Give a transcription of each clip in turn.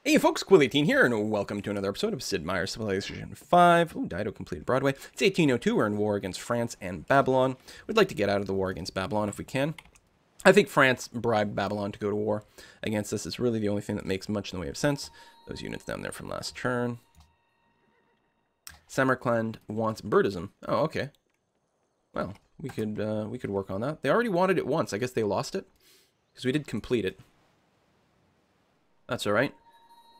Hey folks, Quilly18 here, and welcome to another episode of Sid Meier's Civilization 5. Ooh, Dido completed Broadway. It's 1802, we're in war against France and Babylon. We'd like to get out of the war against Babylon if we can. I think France bribed Babylon to go to war against us. It's really the only thing that makes much in the way of sense. Those units down there from last turn. Samarkand wants Buddhism. Oh, okay. Well, we could work on that. They already wanted it once. I guess they lost it, because we did complete it. That's alright.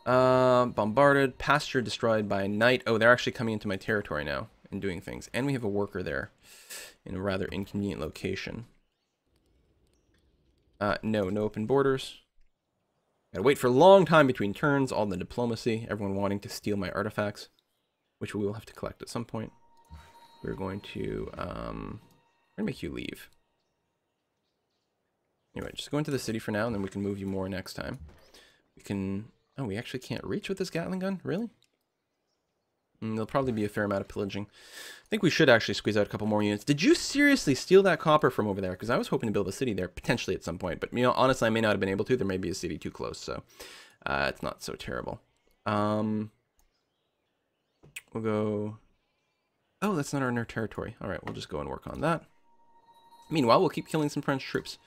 Bombarded, pasture destroyed by night. Oh, they're actually coming into my territory now and doing things. And we have a worker there in a rather inconvenient location. No open borders. Gotta wait for a long time between turns, all the diplomacy, everyone wanting to steal my artifacts, which we will have to collect at some point. We're going to, make you leave. Anyway, just go into the city for now, and then we can move you more next time. We can... Oh, we actually can't reach with this Gatling gun? Really? There'll probably be a fair amount of pillaging. I think we should actually squeeze out a couple more units. Did you seriously steal that copper from over there? Because I was hoping to build a city there, potentially at some point. But, you know, honestly, I may not have been able to. There may be a city too close, so it's not so terrible. We'll go... Oh, that's not our territory. All right, we'll just go and work on that. Meanwhile, we'll keep killing some French troops.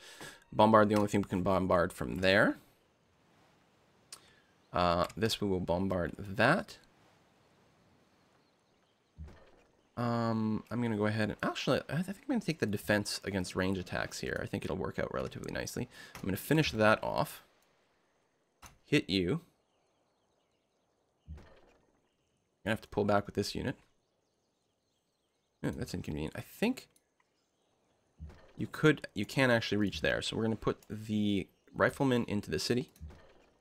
Bombard the only thing we can bombard from there. This we will bombard that. I'm going to go ahead and... Actually, I think I'm going to take the defense against range attacks here. I think it'll work out relatively nicely. I'm going to finish that off. Hit you. I'm going to have to pull back with this unit. That's inconvenient. I think you can actually reach there. So we're going to put the riflemen into the city.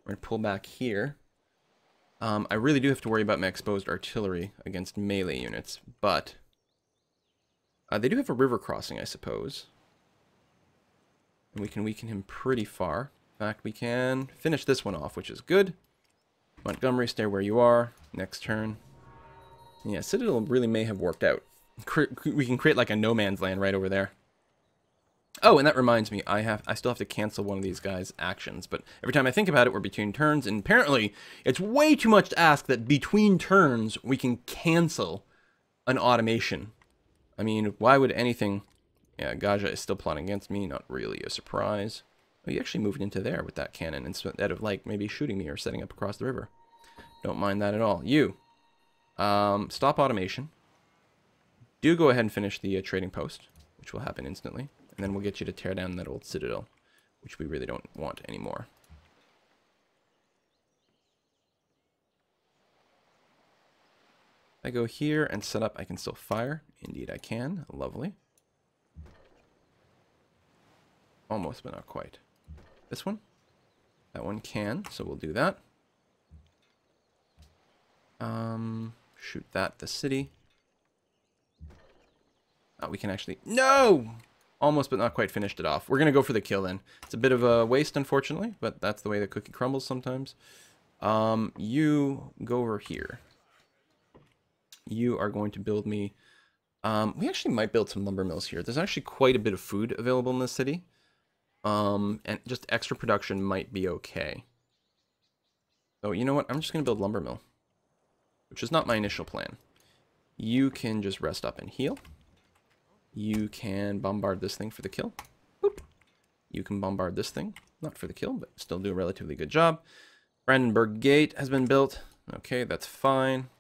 We're going to pull back here. I really do have to worry about my exposed artillery against melee units, but they do have a river crossing, I suppose. And we can weaken him pretty far. In fact, we can finish this one off, which is good. Montgomery, stay where you are. Next turn. Yeah, Citadel really may have worked out. We can create like a no man's land right over there. Oh, and that reminds me, I still have to cancel one of these guys' actions, but every time I think about it, we're between turns, and apparently it's way too much to ask that between turns we can cancel an automation. I mean, why would anything... Yeah, Gaja is still plotting against me, not really a surprise. Oh, you actually moved into there with that cannon instead of, like, maybe shooting me or setting up across the river. Don't mind that at all. You, stop automation. Do go ahead and finish the trading post, which will happen instantly. And then we'll get you to tear down that old citadel, which we really don't want anymore. If I go here and set up, I can still fire. Indeed I can. Lovely. Almost, but not quite. This one? That one can, so we'll do that. Shoot that, the city. We can actually... No! Almost, but not quite finished it off. We're going to go for the kill then. It's a bit of a waste, unfortunately, but that's the way the cookie crumbles sometimes. You go over here. You are going to build me... we actually might build some lumber mills here. There's actually quite a bit of food available in this city. And just extra production might be okay. So, you know what? I'm just going to build lumber mill. Which is not my initial plan. You can just rest up and heal. You can bombard this thing for the kill. Boop. You can bombard this thing. Not for the kill, but still do a relatively good job. Brandenburg Gate has been built. Okay, that's fine.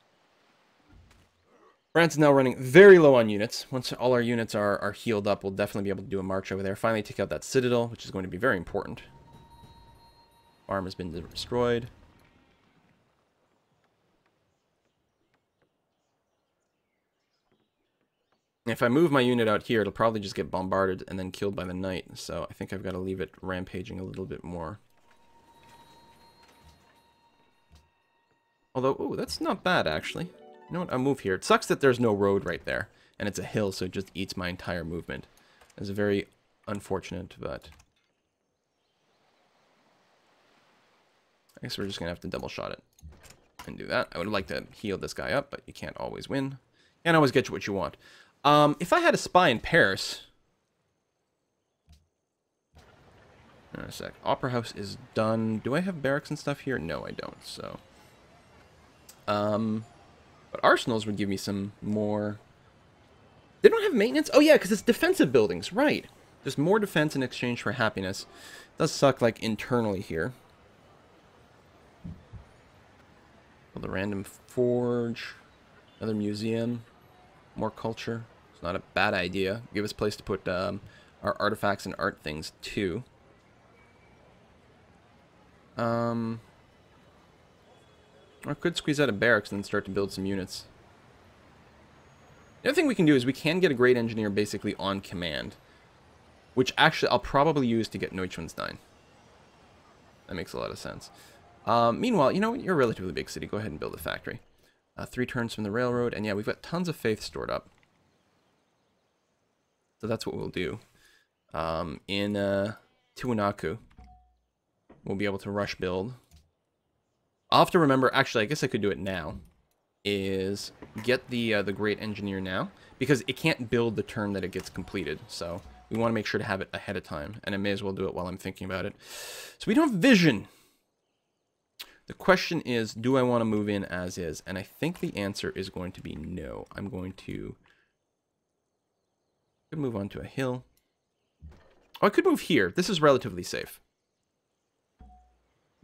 France is now running very low on units. Once all our units are healed up, we'll definitely be able to do a march over there. Finally take out that citadel, which is going to be very important. Farm has been destroyed. If I move my unit out here, it'll probably just get bombarded and then killed by the night. So I think I've got to leave it rampaging a little bit more. Although, ooh, that's not bad, actually. You know what? I'll move here. It sucks that there's no road right there. And it's a hill, so it just eats my entire movement. It's very unfortunate, but... I guess we're just going to have to double shot it. And do that. I would like to heal this guy up, but you can't always win. Can't always get you what you want. If I had a spy in Paris... In a sec. Opera House is done. Do I have barracks and stuff here? No, I don't, so. But arsenals would give me some more... They don't have maintenance? Oh yeah, because it's defensive buildings, right. There's more defense in exchange for happiness. It does suck, like, internally here. Build a random forge. Another museum. More culture. It's not a bad idea. Give us a place to put our artifacts and art things, too. I could squeeze out a barracks and then start to build some units. The other thing we can do is we can get a great engineer basically on command. Which actually I'll probably use to get Neuschwanstein. That makes a lot of sense. Meanwhile, you know what? You're a relatively big city. Go ahead and build a factory. 3 turns from the railroad. And yeah, we've got tons of faith stored up. So that's what we'll do. In Tiwanaku, we'll be able to rush build. I'll have to remember, actually, I guess I could do it now, is get the great engineer now, because it can't build the turn that it gets completed, so we want to make sure to have it ahead of time, and I may as well do it while I'm thinking about it. So we don't have vision. The question is, do I want to move in as is? And I think the answer is going to be no. I'm going to move on to a hill. Oh, I could move here. This is relatively safe.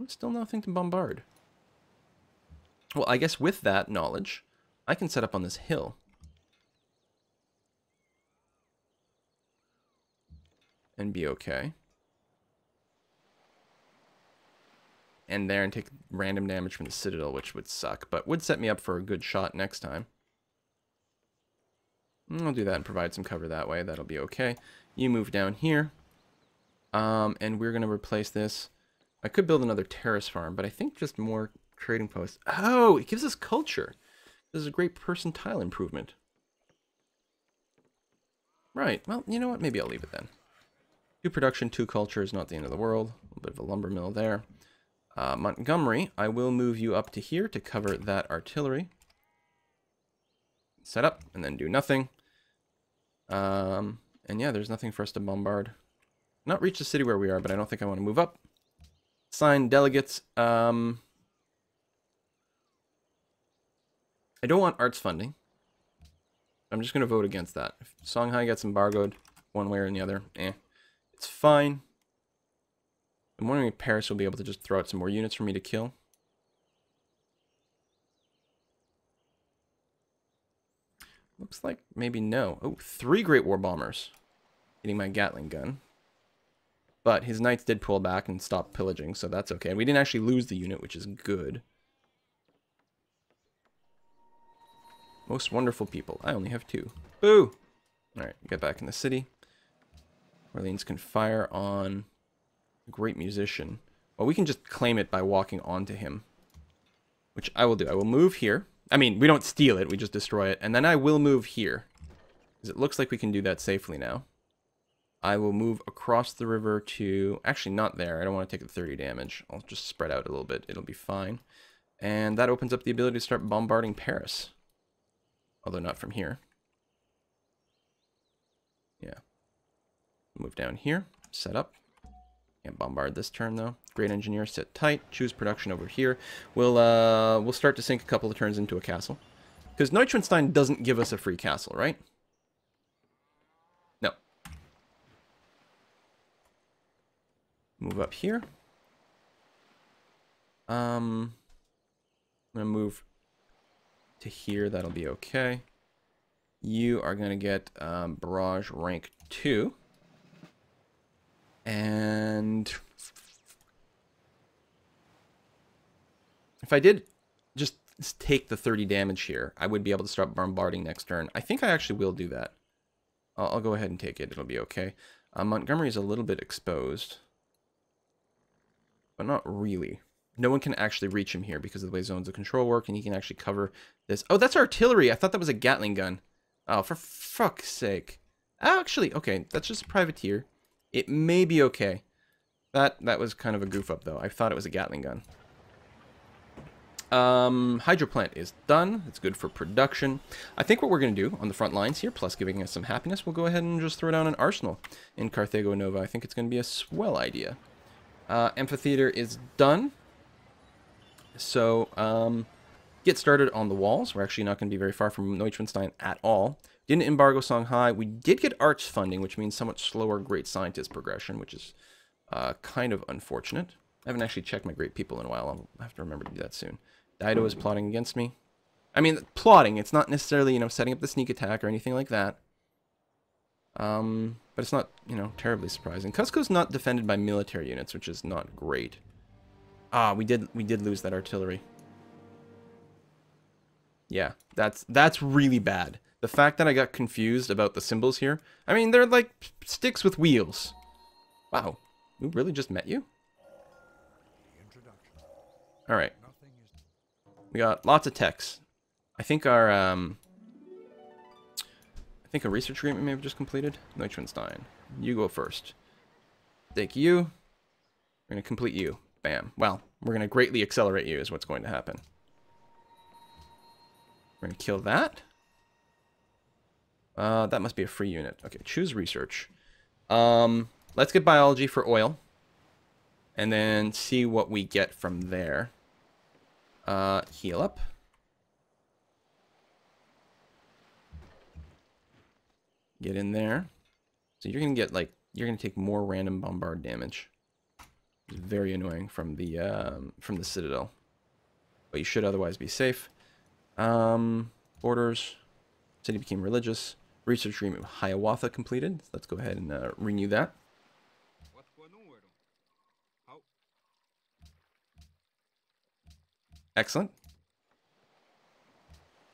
Still nothing to bombard. Well, I guess with that knowledge, I can set up on this hill. And be okay. And there and take random damage from the citadel, which would suck, but would set me up for a good shot next time. I'll do that and provide some cover that way. That'll be okay. You move down here. And we're going to replace this. I could build another terrace farm, but I think just more trading posts. Oh, it gives us culture. This is a great percentile improvement. Right. Well, you know what? Maybe I'll leave it then. 2 production, 2 culture is not the end of the world. A little bit of a lumber mill there. Montgomery, I will move you up to here to cover that artillery. Set up, and then do nothing. And yeah, there's nothing for us to bombard. Not reach the city where we are, but I don't think I want to move up. Sign delegates. I don't want arts funding. I'm just going to vote against that. If Songhai gets embargoed one way or the other, it's fine. I'm wondering if Paris will be able to just throw out some more units for me to kill. Looks like maybe no. Oh, 3 Great War Bombers. Hitting my Gatling gun. But his knights did pull back and stop pillaging, so that's okay. And we didn't actually lose the unit, which is good. Most wonderful people. I only have 2. Boo! Alright, get back in the city. Orleans can fire on a great musician. Well, we can just claim it by walking onto him. Which I will do. I will move here. I mean, we don't steal it, we just destroy it. And then I will move here. Because it looks like we can do that safely now. I will move across the river to... Actually, not there. I don't want to take the 30 damage. I'll just spread out a little bit. It'll be fine. And that opens up the ability to start bombarding Paris. Although not from here. Yeah. Move down here. Set up. Can't bombard this turn, though. Great engineer, sit tight. Choose production over here. We'll start to sink a couple of turns into a castle. Because Neuschwanstein doesn't give us a free castle, right? No. Move up here. I'm going to move to here. That'll be okay. You are going to get barrage rank 2. And if I did just take the 30 damage here, I would be able to start bombarding next turn. I think I actually will do that. I'll go ahead and take it. It'll be okay. Montgomery is a little bit exposed. But not really. No one can actually reach him here because of the way zones of control work, and he can actually cover this. Oh, that's artillery. I thought that was a Gatling gun. Oh, for fuck's sake. Actually, okay, that's just a privateer. It may be okay. That was kind of a goof up, though. I thought it was a Gatling gun. Hydro plant is done. It's good for production. I think what we're going to do on the front lines here, plus giving us some happiness, we'll go ahead and just throw down an arsenal in Carthago Nova. I think it's going to be a swell idea. Amphitheater is done. So, get started on the walls. We're actually not going to be very far from Neuschwanstein at all. Didn't embargo Songhai. We did get arts funding, which means somewhat slower great scientist progression, which is kind of unfortunate. I haven't actually checked my great people in a while. I'll have to remember to do that soon. Dido is plotting against me. I mean, plotting. It's not necessarily, you know, setting up the sneak attack or anything like that. But it's not, you know, terribly surprising. Cusco's not defended by military units, which is not great. Ah, we did lose that artillery. Yeah, that's really bad. The fact that I got confused about the symbols here. I mean, they're like sticks with wheels. Wow, we really just met you? All right. We got lots of techs. I think our a research agreement may have just completed. Neuschwanstein, you go first. Take you. We're gonna complete you. Bam. Well, we're gonna greatly accelerate you is what's going to happen. We're gonna kill that. That must be a free unit. Okay, choose research. Let's get biology for oil. And then see what we get from there. Heal up. Get in there. So you're gonna get like, you're gonna take more random bombard damage. It's very annoying from the citadel. But you should otherwise be safe. Orders. City became religious. Research agreement with Hiawatha completed. Let's go ahead and renew that. Excellent.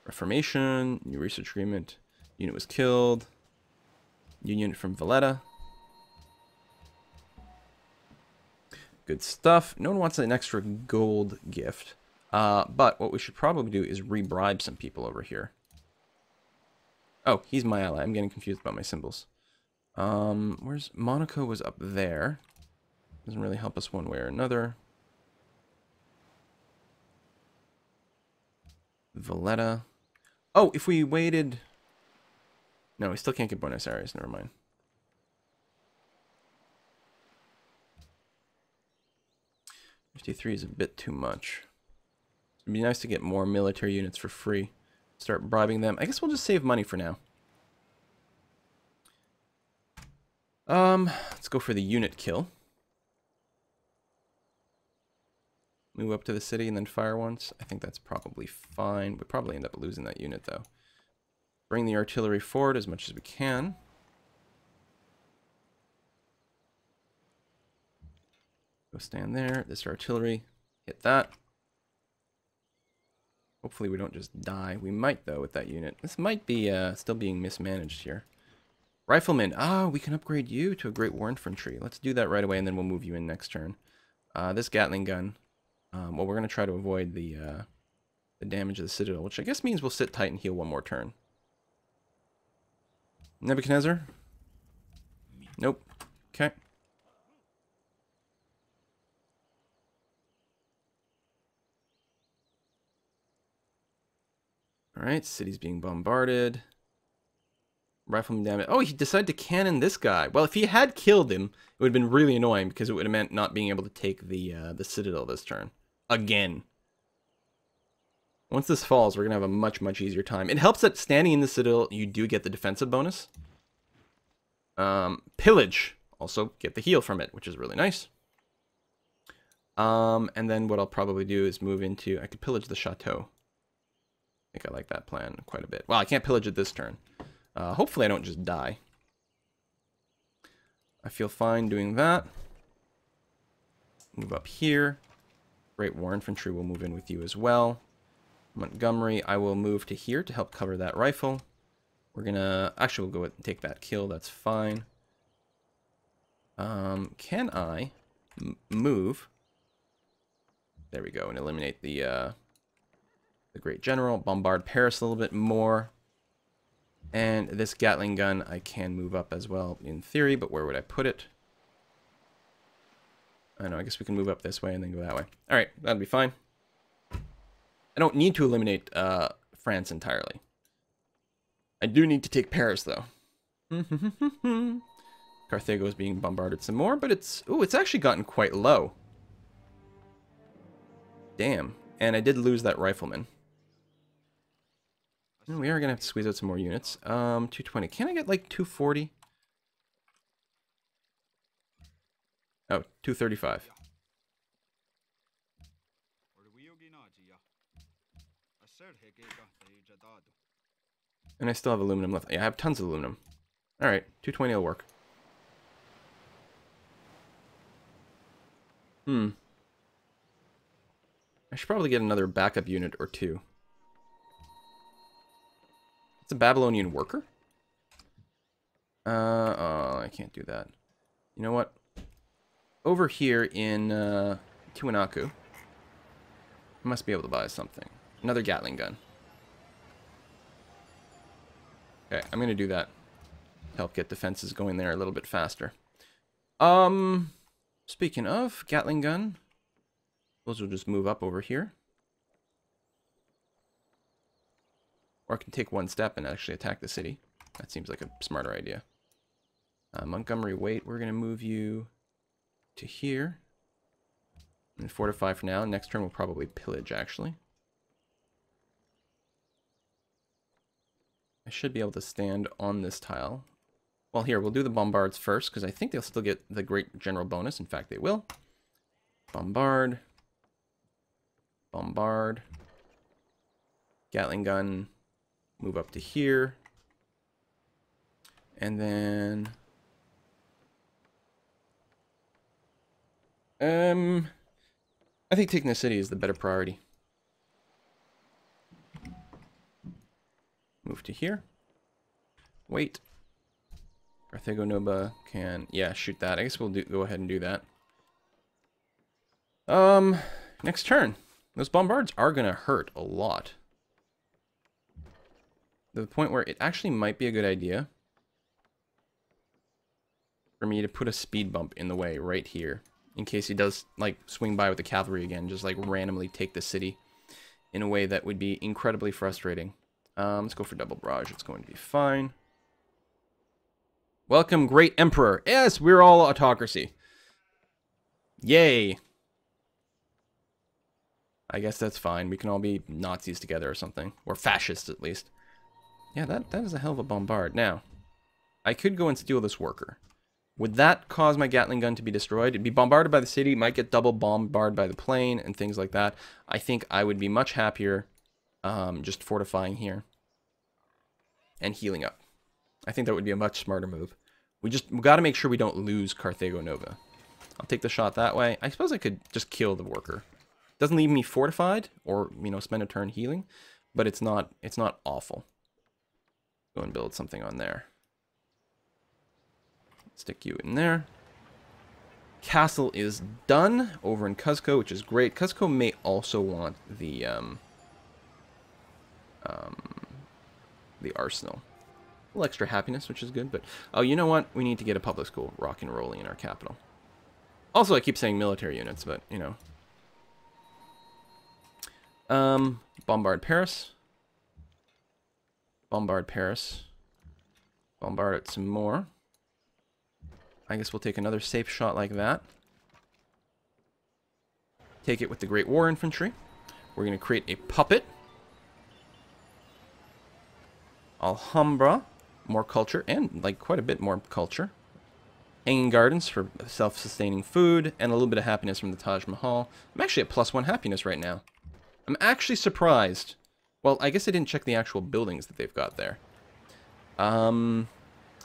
Reformation. New research agreement. Unit was killed. New unit from Valletta. Good stuff. No one wants an extra gold gift. But what we should probably do is re-bribe some people over here. Oh, he's my ally. I'm getting confused about my symbols. Where's... Monaco was up there. Doesn't really help us one way or another. Valletta. Oh, if we waited... No, we still can't get Buenos Aires. Never mind. $53 is a bit too much. It'd be nice to get more military units for free. Start bribing them. I guess we'll just save money for now. Let's go for the unit kill. Move up to the city and then fire once. I think that's probably fine. We'll probably end up losing that unit though. Bring the artillery forward as much as we can. Go stand there. This artillery. Hit that. Hopefully we don't just die. We might, though, with that unit. This might be still being mismanaged here. Rifleman. Ah, we can upgrade you to a Great War Infantry. Let's do that right away, and then we'll move you in next turn. This Gatling gun. Well, we're going to try to avoid the damage of the Citadel, which I guess means we'll sit tight and heal one more turn. Nebuchadnezzar? Nope. Okay. Alright, city's being bombarded. Rifleman damage. Oh, he decided to cannon this guy. Well, if he had killed him, it would have been really annoying because it would have meant not being able to take the Citadel this turn. Again. Once this falls, we're going to have a much, much easier time. It helps that standing in the Citadel, you do get the defensive bonus. Pillage. Also get the heal from it, which is really nice. And then what I'll probably do is move into... I could pillage the chateau. I think I like that plan quite a bit. Well, I can't pillage it this turn. Hopefully I don't just die. I feel fine doing that. Move up here. Great War Infantry will move in with you as well. Montgomery, I will move to here to help cover that rifle. We're gonna... Actually, we'll go and take that kill. That's fine. Can I move... There we go, and eliminate the Great General. Bombard Paris a little bit more. And this Gatling gun I can move up as well in theory, but where would I put it? I don't know, I guess we can move up this way and then go that way. Alright, that'll be fine. I don't need to eliminate France entirely. I do need to take Paris, though. Carthago is being bombarded some more, but it's... Ooh, it's actually gotten quite low. Damn. And I did lose that rifleman. We are going to have to squeeze out some more units. 220. Can I get, like, 240? Oh, 235. And I still have aluminum left. Yeah, I have tons of aluminum. Alright, 220 will work. I should probably get another backup unit or two. It's a Babylonian worker? Oh, I can't do that. You know what? Over here in Tiwanaku, I must be able to buy something. Another Gatling gun. Okay, I'm going to do that. Help get defenses going there a little bit faster. Speaking of Gatling gun, those will just move up over here. Or I can take one step and actually attack the city. That seems like a smarter idea. Montgomery, wait, we're going to move you to here. And fortify for now. Next turn we'll probably pillage, actually. I should be able to stand on this tile. Well, here, we'll do the bombards first, because I think they'll still get the great general bonus. In fact, they will. Bombard. Bombard. Gatling gun. Move up to here. And then... I think taking the city is the better priority. Move to here. Wait. Carthago Nova can... Yeah, shoot that. I guess we'll go ahead and do that. Next turn. Those bombards are going to hurt a lot. To the point where it actually might be a good idea for me to put a speed bump in the way right here. In case he does, like, swing by with the cavalry again. Just, like, randomly take the city in a way that would be incredibly frustrating. Let's go for double barrage. It's going to be fine. Welcome, Great Emperor. Yes, we're all autocracy. Yay. I guess that's fine. We can all be Nazis together or something. Or fascists, at least. Yeah, that is a hell of a bombard. Now, I could go and steal this worker. Would that cause my Gatling gun to be destroyed? It'd be bombarded by the city, might get double bombarded by the plane, and things like that. I think I would be much happier just fortifying here and healing up. I think that would be a much smarter move. We got to make sure we don't lose Carthago Nova. I'll take the shot that way. I suppose I could just kill the worker. Doesn't leave me fortified or, you know, spend a turn healing, but it's not awful. Go and build something on there. Stick you in there. Castle is done over in Cuzco, which is great. Cuzco may also want the arsenal. A little extra happiness, which is good, but... Oh, you know what? We need to get a public school rock and rolling in our capital. Also, I keep saying military units, but, you know. Bombard Paris. Bombard Paris. Bombard it some more. I guess we'll take another safe shot like that. Take it with the Great War Infantry. We're going to create a puppet. Alhambra. More culture, and like quite a bit more culture. Hanging Gardens for self-sustaining food, and a little bit of happiness from the Taj Mahal. I'm actually at +1 happiness right now. I'm actually surprised. Well, I guess I didn't check the actual buildings that they've got there.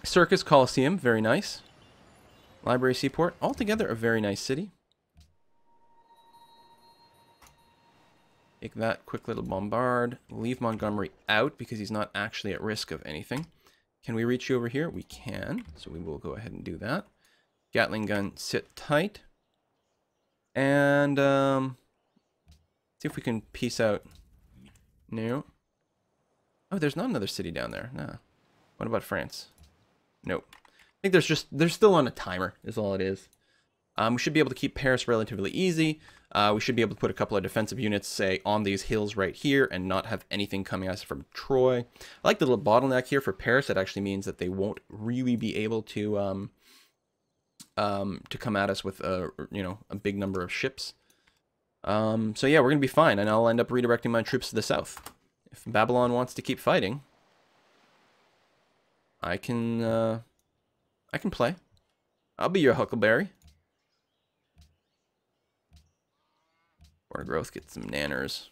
Circus Coliseum, very nice. Library Seaport, altogether a very nice city. Take that quick little bombard. Leave Montgomery out because he's not actually at risk of anything. Can we reach you over here? We can, so we will go ahead and do that. Gatling gun, sit tight. And, see if we can piece out. No. Oh, there's not another city down there. No. What about France? Nope. I think they're still on a timer, is all it is. We should be able to keep Paris relatively easy. We should be able to put a couple of defensive units, say, on these hills right here and not have anything coming at us from Troy. I like the little bottleneck here for Paris. That actually means that they won't really be able to to come at us with a big number of ships. So yeah, we're gonna be fine, and I'll end up redirecting my troops to the south. If Babylon wants to keep fighting, I can play. I'll be your Huckleberry. Border growth, get some nanners.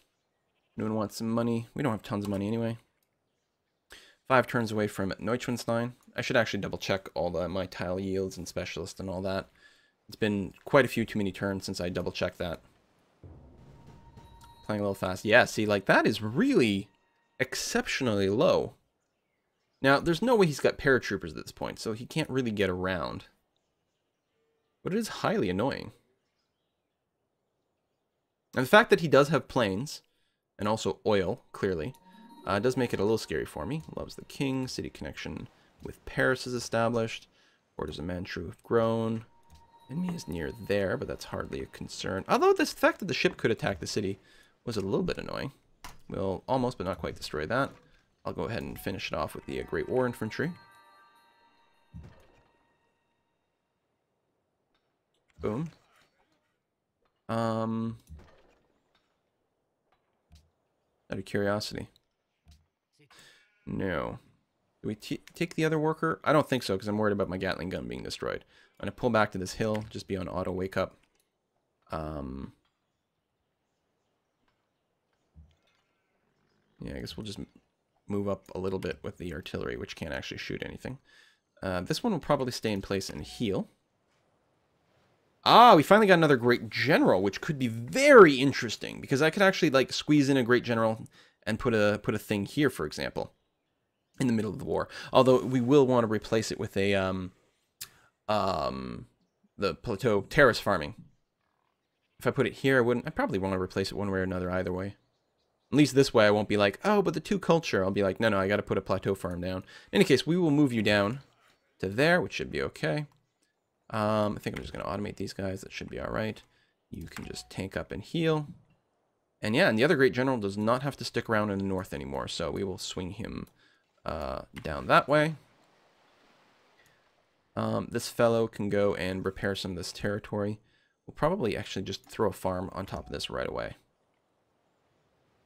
Anyone wants some money? We don't have tons of money anyway. 5 turns away from Neuschwanstein. I should actually double check all my tile yields and specialists and all that. It's been quite a few too many turns since I double checked that. Playing a little fast. Yeah, see, like, that is really exceptionally low. Now, there's no way he's got paratroopers at this point, so he can't really get around. But it is highly annoying. And the fact that he does have planes, and also oil, clearly, does make it a little scary for me. Loves the king. City connection with Paris is established. Borders of Manchu have grown. Enemy is near there, but that's hardly a concern. Although the fact that the ship could attack the city was a little bit annoying. We'll almost, but not quite, destroy that. I'll go ahead and finish it off with the Great War Infantry. Boom. Out of curiosity. No. Do we take the other worker? I don't think so, because I'm worried about my Gatling gun being destroyed. I'm going to pull back to this hill, just be on auto wake up. Yeah, I guess we'll just move up a little bit with the artillery, which can't actually shoot anything. This one will probably stay in place and heal. Ah, we finally got another great general, which could be very interesting, because I could actually, like, squeeze in a great general and put a thing here, for example, in the middle of the war. Although we will want to replace it with a the plateau terrace farming. If I put it here, I probably want to replace it one way or another either way. At least this way I won't be like, oh, but the 2 culture. I'll be like, no, I got to put a plateau farm down. In any case, we will move you down to there, which should be okay. I think I'm just going to automate these guys. That should be all right. You can just tank up and heal. And yeah, and the other great general does not have to stick around in the north anymore, so we will swing him down that way. This fellow can go and repair some of this territory. We'll probably actually just throw a farm on top of this right away.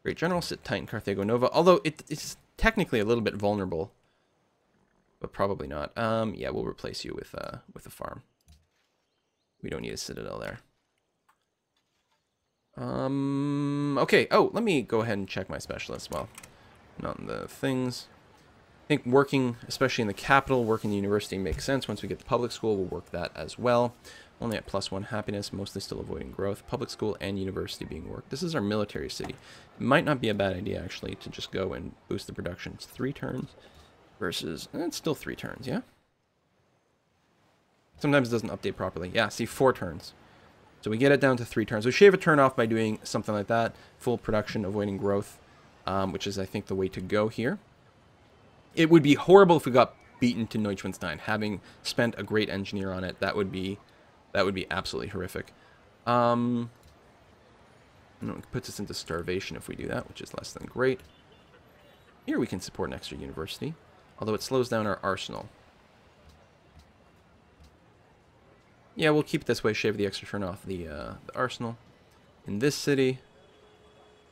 Great general, sit tight in Carthago Nova, although it's technically a little bit vulnerable, but probably not. Yeah, we'll replace you with a farm. We don't need a citadel there. Okay. Oh, let me go ahead and check my specialists. Well, not in the things. I think working, especially in the capital, working in the university makes sense. Once we get to public school, we'll work that as well. Only at +1 happiness, mostly still avoiding growth. Public school and university being worked. This is our military city. It might not be a bad idea, actually, to just go and boost the production. It's 3 turns versus... it's still 3 turns, yeah? Sometimes it doesn't update properly. Yeah, see, 4 turns. So we get it down to 3 turns. We shave a turn off by doing something like that. Full production, avoiding growth, which is, I think, the way to go here. It would be horrible if we got beaten to Neuschwanstein. Having spent a great engineer on it, that would be absolutely horrific. And it puts us into starvation if we do that, which is less than great. Here we can support an extra university, although it slows down our arsenal. Yeah, we'll keep it this way, shave the extra turn off the arsenal. In this city,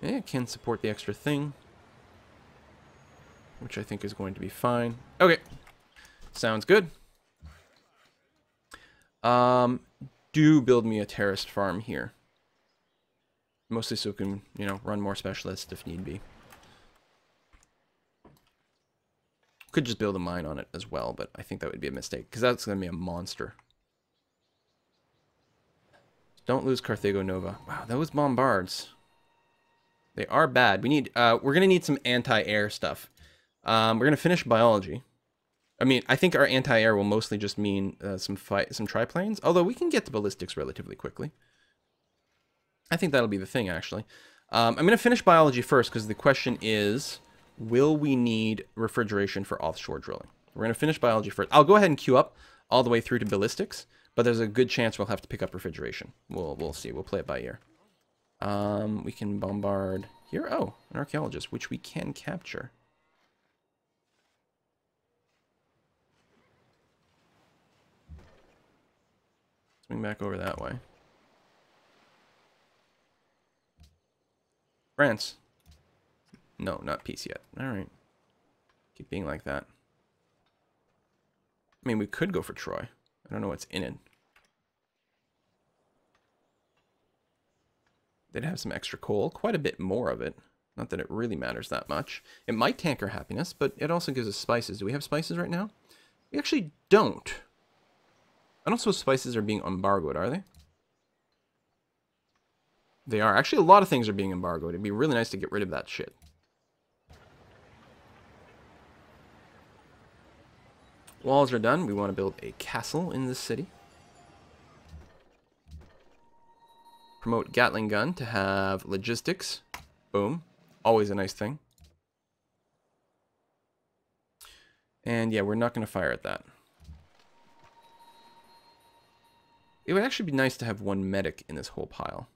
yeah, it can support the extra thing, which I think is going to be fine. Okay, sounds good. Do build me a terraced farm here. Mostly so we can, run more specialists if need be. Could just build a mine on it as well, but I think that would be a mistake, because that's going to be a monster. Don't lose Carthago Nova. Wow, those bombards. They are bad. We need, we're going to need some anti-air stuff. We're going to finish biology. I mean, I think our anti-air will mostly just mean some triplanes, although we can get to ballistics relatively quickly. I think that'll be the thing, actually. I'm going to finish biology first, because the question is, will we need refrigeration for offshore drilling? We're going to finish biology first. I'll go ahead and queue up all the way through to ballistics, but there's a good chance we'll have to pick up refrigeration. We'll see. We'll play it by ear. We can bombard here. Oh, an archaeologist, which we can capture. Swing back over that way. France. No, not peace yet. Alright. Keep being like that. I mean, we could go for Troy. I don't know what's in it. They'd have some extra coal. Quite a bit more of it. Not that it really matters that much. It might tank our happiness, but it also gives us spices. Do we have spices right now? We actually don't. I don't suppose spices are being embargoed, are they? They are. Actually, a lot of things are being embargoed. It'd be really nice to get rid of that shit. Walls are done. We want to build a castle in this city. Promote Gatling gun to have logistics. Boom. Always a nice thing. And yeah, we're not going to fire at that. It would actually be nice to have one medic in this whole pile.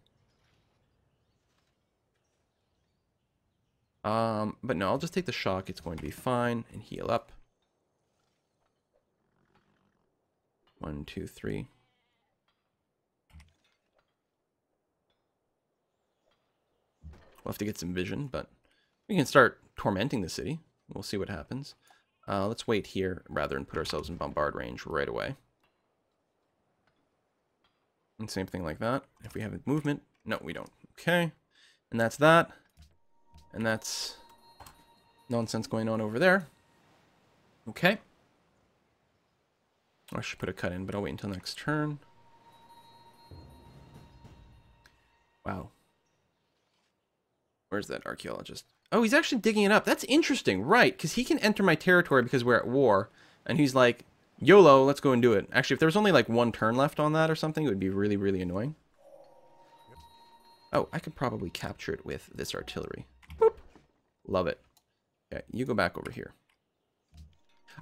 But no, I'll just take the shock. It's going to be fine and heal up. 1, 2, 3. We'll have to get some vision, but we can start tormenting the city. We'll see what happens. Let's wait here rather than put ourselves in bombard range right away. And same thing like that. If we have movement, no, we don't. Okay, and that's that. And that's nonsense going on over there. Okay. I should put a cut in, but I'll wait until next turn. Wow. Where's that archaeologist? Oh, he's actually digging it up. That's interesting, right? Because he can enter my territory because we're at war. And he's like, YOLO, let's go and do it. Actually, if there was only like one turn left on that or something, it would be really, really annoying. Oh, I could probably capture it with this artillery. Boop. Love it. Okay, you go back over here.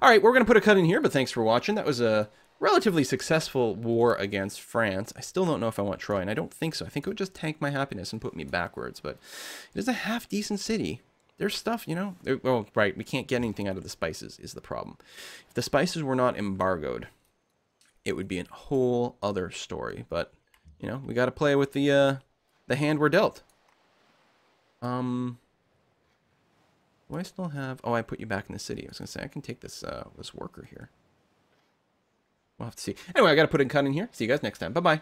All right, we're going to put a cut in here, but thanks for watching. That was a relatively successful war against France. I still don't know if I want Troy, and I don't think so. I think it would just tank my happiness and put me backwards, but it is a half-decent city. There's stuff, you know. Oh, right, we can't get anything out of the spices is the problem. If the spices were not embargoed, it would be a whole other story, but, you know, we got to play with the hand we're dealt. Do I still have... Oh, I put you back in the city. I was going to say, I can take this this worker here. We'll have to see. Anyway, I got to put a cut in here. See you guys next time. Bye-bye.